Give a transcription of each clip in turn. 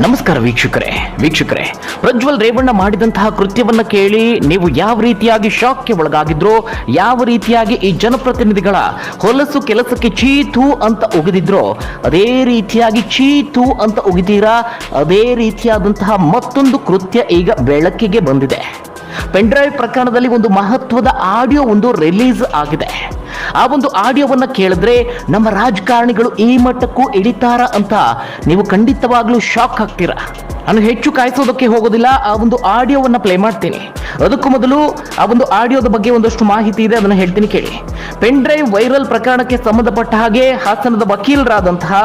ನಮಸ್ಕಾರ ವೀಕ್ಷಕರೇ, ಪ್ರಜ್ವಲ್ ರೇವಣ್ಣ ಮಾಡಿದಂತಹ ಕೃತ್ಯವನ್ನ ಕೇಳಿ ನೀವು ಯಾವ ರೀತಿಯಾಗಿ ಶಾಕ್ಗೆ ಒಳಗಾಗಿದ್ರೋ, ಯಾವ ರೀತಿಯಾಗಿ ಈ ಜನಪ್ರತಿನಿಧಿಗಳ ಹೊಲಸು ಕೆಲಸಕ್ಕೆ ಚೀತು ಅಂತ ಉಗಿದಿದ್ರೋ ಅದೇ ರೀತಿಯಾಗಿ ಚೀತು ಅಂತ ಉಗಿದೀರಾ. ಅದೇ ರೀತಿಯಾದಂತಹ ಮತ್ತೊಂದು ಕೃತ್ಯ ಈಗ ಬೆಳಕಿಗೆ ಬಂದಿದೆ. ಪೆನ್ಡ್ರೈವ್ ಪ್ರಕರಣದಲ್ಲಿ ಒಂದು ಮಹತ್ವದ ಆಡಿಯೋ ಒಂದು ರಿಲೀಸ್ ಆಗಿದೆ. ಆ ಒಂದು ಆಡಿಯೋವನ್ನ ಕೇಳಿದ್ರೆ ನಮ್ಮ ರಾಜಕಾರಣಿಗಳು ಈ ಮಟ್ಟಕ್ಕೂ ಇಳಿತಾರ ಅಂತ ನೀವು ಖಂಡಿತವಾಗ್ಲೂ ಶಾಕ್ ಆಗ್ತೀರಾ. ನಾನು ಹೆಚ್ಚು ಕಾಯಿಸೋದಕ್ಕೆ ಹೋಗೋದಿಲ್ಲ, ಆ ಒಂದು ಆಡಿಯೋವನ್ನ ಪ್ಲೇ ಮಾಡ್ತೀನಿ. ಅದಕ್ಕೂ ಮೊದಲು ಆ ಒಂದು ಆಡಿಯೋದ ಬಗ್ಗೆ ಒಂದಷ್ಟು ಮಾಹಿತಿ ಇದೆ, ಅದನ್ನ ಹೇಳ್ತೀನಿ ಕೇಳಿ. ಪೆನ್ ಡ್ರೈವ್ ವೈರಲ್ ಪ್ರಕರಣಕ್ಕೆ ಸಂಬಂಧಪಟ್ಟ ಹಾಗೆ ಹಾಸನದ ವಕೀಲರಾದಂತಹ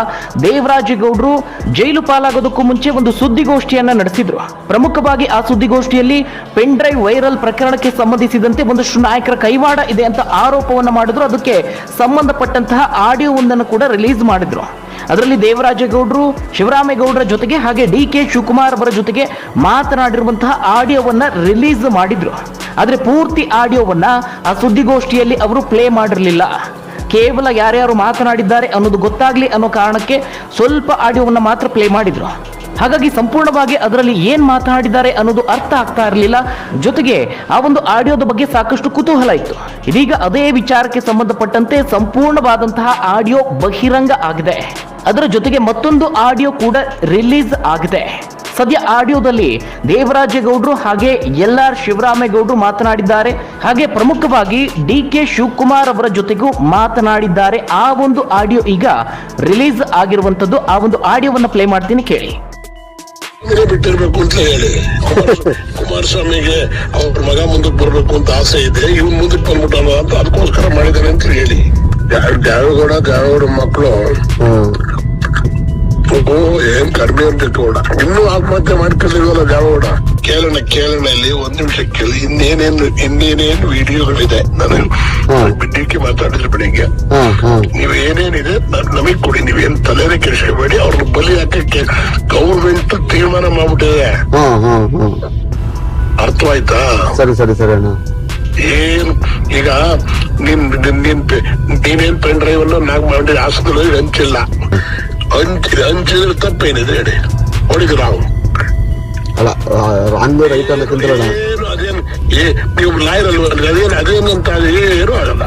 ದೇವರಾಜೇಗೌಡರು ಜೈಲು ಪಾಲಾಗೋದಕ್ಕೂ ಮುಂಚೆ ಒಂದು ಸುದ್ದಿಗೋಷ್ಠಿಯನ್ನ ನಡೆಸಿದ್ರು. ಪ್ರಮುಖವಾಗಿ ಆ ಸುದ್ದಿಗೋಷ್ಠಿಯಲ್ಲಿ ಪೆನ್ ಡ್ರೈವ್ ವೈರಲ್ ಪ್ರಕರಣಕ್ಕೆ ಸಂಬಂಧಿಸಿದಂತೆ ಒಂದಷ್ಟು ನಾಯಕರ ಕೈವಾಡ ಇದೆ ಅಂತ ಆರೋಪವನ್ನ ಮಾಡಿದ್ರು. ಅದಕ್ಕೆ ಸಂಬಂಧಪಟ್ಟಂತಹ ಆಡಿಯೋವೊಂದನ್ನು ಕೂಡ ರಿಲೀಸ್ ಮಾಡಿದ್ರು. ಅದರಲ್ಲಿ ದೇವರಾಜೇಗೌಡರು ಶಿವರಾಮೇಗೌಡರ ಜೊತೆಗೆ ಹಾಗೆ DK ಶಿವಕುಮಾರ್ ಅವರ ಜೊತೆಗೆ ಮಾತನಾಡಿರುವಂತಹ ಆಡಿಯೋವನ್ನ ರಿಲೀಸ್ ಮಾಡಿದ್ರು. ಆದ್ರೆ ಪೂರ್ತಿ ಆಡಿಯೋವನ್ನ ಆ ಸುದ್ದಿಗೋಷ್ಠಿಯಲ್ಲಿ ಅವರು ಪ್ಲೇ ಮಾಡಿರಲಿಲ್ಲ. ಕೇವಲ ಯಾರ್ಯಾರು ಮಾತನಾಡಿದ್ದಾರೆ ಅನ್ನೋದು ಗೊತ್ತಾಗ್ಲಿ ಅನ್ನೋ ಕಾರಣಕ್ಕೆ ಸ್ವಲ್ಪ ಆಡಿಯೋವನ್ನ ಮಾತ್ರ ಪ್ಲೇ ಮಾಡಿದ್ರು. ಹಾಗಾಗಿ ಸಂಪೂರ್ಣವಾಗಿ ಅದರಲ್ಲಿ ಏನ್ ಮಾತನಾಡಿದ್ದಾರೆ ಅನ್ನೋದು ಅರ್ಥ ಆಗ್ತಾ ಇರಲಿಲ್ಲ. ಜೊತೆಗೆ ಆ ಒಂದು ಆಡಿಯೋದ ಬಗ್ಗೆ ಸಾಕಷ್ಟು ಕುತೂಹಲ ಇತ್ತು. ಇದೀಗ ಅದೇ ವಿಚಾರಕ್ಕೆ ಸಂಬಂಧಪಟ್ಟಂತೆ ಸಂಪೂರ್ಣವಾದಂತಹ ಆಡಿಯೋ ಬಹಿರಂಗ ಆಗಿದೆ. ಅದರ ಜೊತೆಗೆ ಮತ್ತೊಂದು ಆಡಿಯೋ ಕೂಡ ರಿಲೀಸ್ ಆಗಿದೆ. ಸದ್ಯ ಆಡಿಯೋದಲ್ಲಿ ದೇವರಾಜೇಗೌಡರು ಹಾಗೆ LR ಶಿವರಾಮೇಗೌಡರು ಮಾತನಾಡಿದ್ದಾರೆ. ಹಾಗೆ ಪ್ರಮುಖವಾಗಿ DK ಶಿವಕುಮಾರ್ ಅವರ ಜೊತೆಗೂ ಮಾತನಾಡಿದ್ದಾರೆ. ಆ ಒಂದು ಆಡಿಯೋ ಈಗ ರಿಲೀಸ್ ಆಗಿರುವಂತದ್ದು. ಆ ಒಂದು ಆಡಿಯೋವನ್ನ ಪ್ಲೇ ಮಾಡ್ತೀನಿ, ಕೇಳಿ. ಬಿಟ್ಟಿರ್ಬೇಕು ಅಂತ ಹೇಳಿ ಕುಮಾರಸ್ವಾಮಿಗೆ ಅವ್ರ ಮಗ ಮುಂದಕ್ಕೆ ಬರ್ಬೇಕು ಅಂತ ಆಸೆ ಇದೆ, ಇವ್ನು ಮುಂದಕ್ಕೆ ಬಂದ್ಬಿಟ್ಟಲ್ಲ ಅಂತ ಅದಕ್ಕೋಸ್ಕರ ಮಾಡಿದಾರೆ ಅಂತ ಹೇಳಿ. ದ್ಯಾವೇಗೌಡ ಮಕ್ಕಳು ಏನ್ ಕಡಿಮೆ ಇರ್ಬೇಕು. ಇನ್ನೂ ಆತ್ಮಹತ್ಯೆ ಮಾಡ್ಕೊಂಡಿಲ್ವಲ್ಲ ದ್ಯಾವೇಗೌಡ. ಕೇಳೋಣ ಇಲ್ಲಿ ಒಂದ್ ನಿಮಿಷ ಕೇಳಿ. ಇನ್ನೇನೇನು ವಿಡಿಯೋಗಳಿದೆ. ನಾನು ಬಿಡ್ಡಿಕ್ಕೆ ಮಾತಾಡಿದ್ರೆ ಬೆಳಿಗ್ಗೆ ನೀವ್ ಏನೇನಿದೆ ನಮಗ್ ಕೊಡಿ, ನೀವೇನ್ ತಲೆನೇ ಕೆಡಿಸ್ಕೋಬೇಡಿ. ಅವ್ರನ್ನ ಬಲಿ ಹಾಕಕ್ಕೆ ಗೌರ್ಮೆಂಟ್ ತೀರ್ಮಾನ ಮಾಡ್ಬಿಟ್ಟಿದೆ. ಅರ್ಥವಾಯ್ತಾ? ಸರಿ ಸರಿ ಸರಿ. ಏನ್ ಈಗ ನೀನೇನ್ ಪೆನ್ ಡ್ರೈವ್ ಅನ್ನು ನಾಕ್ ಮಾಡಿ ಹಾಸನದಲ್ಲಿ ಹಂಚಿಲ್ಲ. ಹಂಚಿದ್ರೆ ತಪ್ಪೇನಿದೆ ಹೇಳಿ. ಹೊಡಿದ್ರು ನಾವು ಅಲ್ಲ ರೈತ ಅದೇನು ನೀವು ಲಾಯರ್ ಅಲ್ವ? ಅದೇನಂತ ಏನು ಆಗಲ್ಲ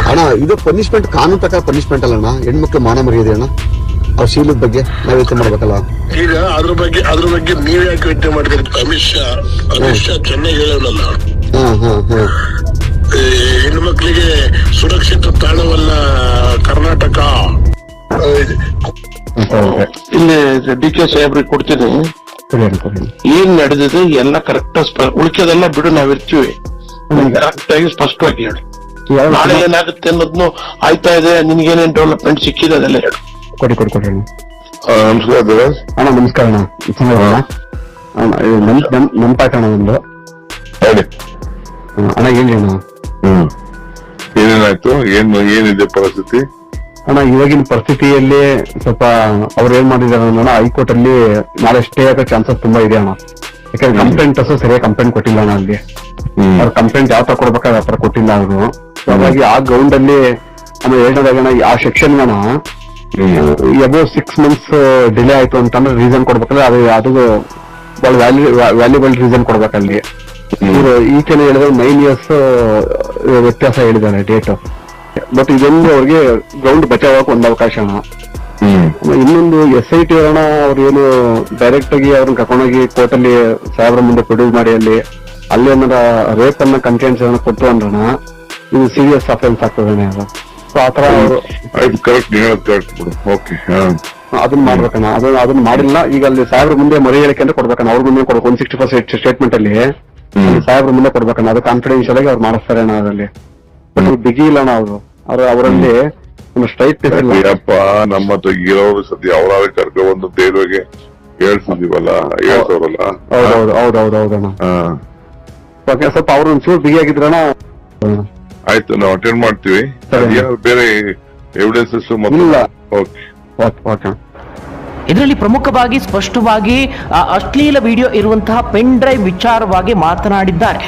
ಅಣ್ಣ. ಇದು ಪನಿಷ್ಮೆಂಟ್ ಕಾನೂನು ಪ್ರಕಾರ ಪನಿಷ್ಮೆಂಟ್ ಅಲ್ಲ ಅಣ್ಣ. ಹೆಣ್ಮಕ್ಳು ಮಾನ ಮರ್ಯಾದೆ ಅಣ್ಣ. ಅವ್ರ ಶೀಲದ ಬಗ್ಗೆ ನಾವ್ ಯೋಚನೆ ಮಾಡ್ಬೇಕಲ್ಲ. ಈಗ ಅದ್ರ ಬಗ್ಗೆ ನೀವ್ ಯಾಕೆ ಯೋಚನೆ ಮಾಡಿದ್ರಿ? ಅಮಿತ್ ಶಾ ಚೆನ್ನಾಗಿ ಹೇಳೋನಲ್ಲ, ಹೆಣ್ಣು ಮಕ್ಕಳಿಗೆ ಸುರಕ್ಷಿತ ತಾಣವಲ್ಲ ಕರ್ನಾಟಕ. ಇಲ್ಲಿ DK ಸಾಹೇಬ್ರಿಗೆ ಕೊಡ್ತೀನಿ. ಏನ್ ನಡೆದಿದೆ ಎಲ್ಲ ಕರೆಕ್ಟ್, ಉಳಿಕೆದೆಲ್ಲ ಬಿಡು, ನಾವಿರ್ತೀವಿ. ಕರೆಕ್ಟ್ ಆಗಿ ಸ್ಪಷ್ಟವಾಗಿ ಹೇಳಿ. ನಾಳೆ ಏನಾಗುತ್ತೆ ಅನ್ನೋದ್ನು ಆಯ್ತಾ ಇದೆ, ನಿನ್ಗೇನೇನ್ ಡೆವಲಪ್ಮೆಂಟ್ ಸಿಕ್ಕಿದೆ ಅದೆಲ್ಲ ಹೇಳು. ಕೊಡಿ. ನಮಸ್ಕಾರ ಅಣ್ಣ. ನಮಸ್ಕಾರ ಅಣ್ಣ. ನಮ್ ಪಾಠ ಅಣ್ಣ ಒಂದು ಹೇಳಿ ಅಣ್ಣ. ಹೇಳಿ ಅಣ್ಣ. ಏನೇನಾಯ್ತು? ಏನಿದೆ ಪರಿಸ್ಥಿತಿ ಅಣ್ಣ? ಇವಾಗಿನ ಪರಿಸ್ಥಿತಿಯಲ್ಲಿ ಸ್ವಲ್ಪ ಅವ್ರು ಏನ್ ಮಾಡಿದಾರೆ ಅಣ್ಣ, ಹೈಕೋರ್ಟ್ ಅಲ್ಲಿ ನಾಳೆ ಸ್ಟೇ ಆಗೋ ಚಾನ್ಸಸ್ ತುಂಬಾ ಇದೆ ಅಣ್ಣ. ಯಾಕಂದ್ರೆ ಕಂಪ್ಲೇಂಟರ್ಸ್ ಸರಿಯಾಗಿ ಕಂಪ್ಲೇಂಟ್ ಕೊಟ್ಟಿಲ್ಲ ಅಣ್ಣ. ಅಲ್ಲಿ ಅವ್ರ ಕಂಪ್ಲೇಂಟ್ ಯಾವ ತರ ಕೊಡ್ಬೇಕಾದ್ರೆ ಆ ತರ ಕೊಟ್ಟಿಲ್ಲ ಅವರು. ಹಾಗಾಗಿ ಆ ಗ್ರೌಂಡ್ ಅಲ್ಲಿ ಆಮೇಲೆ ಎರಡನೇದಾಗಣ ಆ ಸೆಕ್ಷನ್ ಅಣ್ಣ ಅಬೌವ್ 6 months ಡಿಲೇ ಆಯ್ತು ಅಂತಂದ್ರೆ ರೀಸನ್ ಕೊಡ್ಬೇಕಂದ್ರೆ ಅದು ಬಹಳ ವ್ಯಾಲ್ಯೂಬಲ್ ರೀಸನ್ ಕೊಡ್ಬೇಕಲ್ಲಿ. ಇವರು ಈಚೆನೆ ಹೇಳಿದ್ರೆ 9 years ವ್ಯತ್ಯಾಸ ಹೇಳಿದ್ದಾರೆ ಡೇಟ್. ಬಟ್ ಇದೊಂದು ಅವ್ರಿಗೆ ಗ್ರೌಂಡ್ ಬಚಾವಕ್ಕೆ ಒಂದು ಅವಕಾಶ ಅಣ್ಣ. ಇನ್ನೊಂದು SIT ಅಣ್ಣ, ಅವ್ರು ಏನು ಡೈರೆಕ್ಟ್ ಆಗಿ ಅವ್ರನ್ನ ಕರ್ಕೊಂಡೋಗಿ ಕೋರ್ಟ್ ಅಲ್ಲಿ ಸಾಹೇಬ್ರ ಮುಂದೆ ಪ್ರೊಡ್ಯೂಸ್ ಮಾಡಿ ಅಲ್ಲಿ ಏನಾರ ರೇಪ್ ಅನ್ನ ಕಂಟೆಂಟ್ಸ್ ಕೊಟ್ಟು ಅಂದ್ರಣ ಇದು ಸೀರಿಯಸ್ ಅಫೆನ್ಸ್ ಆಗ್ತದೆ. ಅದು ಸೊ ಆತರ ಅದನ್ನ ಮಾಡ್ಬೇಕಣ್ಣ. ಅದನ್ನ ಮಾಡಿಲ್ಲ. ಈಗ ಅಲ್ಲಿ ಸಾಹೇಬ್ರ ಮುಂದೆ ಮರಿ ಹೇಳಿಕೆ ಅಂತ ಕೊಡ್ಬೇಕಣ್ಣ. ಅವ್ರ ಮುಂದೆ 164 ಸ್ಟೇಟ್ಮೆಂಟ್ ಅಲ್ಲಿ ಸಾಹೇಬ್ರ ಮುಂದೆ ಕೊಡ್ಬೇಕಣ್ಣ. ಅದು ಕಾನ್ಫಿಡೆನ್ಶಿಯಲ್ ಆಗಿ ಅವ್ರು ಮಾಡಿಸ್ತಾರೆ ಅಣ್ಣ. ಅದರಲ್ಲಿ ಬಟ್ ಬಿಗಿ ಇಲ್ಲ ಅಣ್ಣ. ಅವರಲ್ಲಿ ಸ್ಟ್ರೈಟ್ ಅಪ್ಪ ನಮ್ಮ ಇರೋರು ಸದ್ಯ ಅವರಾದ್ರೆ ಕರ್ಕೊಂಡ್ಬಂದು ದೇವ್ರಿಗೆ ಹೇಳ್ತಿದೀವಲ್ಲ, ಹೇಳ್ತವ್ರಲ್ಲ. ಹೌದೌದೌದೌದಣ್ಣ. ಸ್ವಲ್ಪ ಅವ್ರು ಒಂಚೂರು ಬಿಗಿ ಆಗಿದ್ರಣ್ಣ. ಆಯ್ತು, ನಾವು ಅಟೆಂಡ್ ಮಾಡ್ತೀವಿ. ಬೇರೆ ಎವಿಡೆನ್ಸಸ್ ಇದರಲ್ಲಿ ಪ್ರಮುಖವಾಗಿ ಸ್ಪಷ್ಟವಾಗಿ ಅಶ್ಲೀಲ ವಿಡಿಯೋ ಇರುವಂತಹ ಪೆನ್ ಡ್ರೈವ್ ವಿಚಾರವಾಗಿ ಮಾತನಾಡಿದ್ದಾರೆ.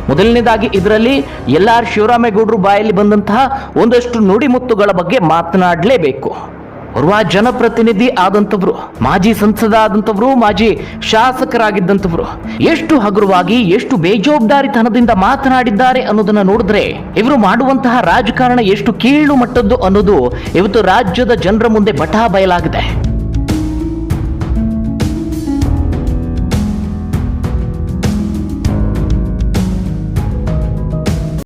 ಮೊದಲನೇದಾಗಿ ಇದರಲ್ಲಿ LR ಶಿವರಾಮೇಗೌಡರು ಬಾಯಲ್ಲಿ ಬಂದಂತಹ ಒಂದಷ್ಟು ನುಡಿಮುತ್ತುಗಳ ಬಗ್ಗೆ ಮಾತನಾಡಲೇಬೇಕು. ಓರ್ವ ಜನಪ್ರತಿನಿಧಿ ಆದಂತವ್ರು, ಮಾಜಿ ಸಂಸದ ಆದಂತವ್ರು, ಮಾಜಿ ಶಾಸಕರಾಗಿದ್ದಂತವ್ರು ಎಷ್ಟು ಹಗುರವಾಗಿ, ಎಷ್ಟು ಬೇಜವಾಬ್ದಾರಿತನದಿಂದ ಮಾತನಾಡಿದ್ದಾರೆ ಅನ್ನೋದನ್ನ ನೋಡಿದ್ರೆ ಇವರು ಮಾಡುವಂತಹ ರಾಜಕಾರಣ ಎಷ್ಟು ಕೀಳು ಮಟ್ಟದ್ದು ಅನ್ನೋದು ಇವತ್ತು ರಾಜ್ಯದ ಜನರ ಮುಂದೆ ಬಟಾ ಬಯಲಾಗಿದೆ.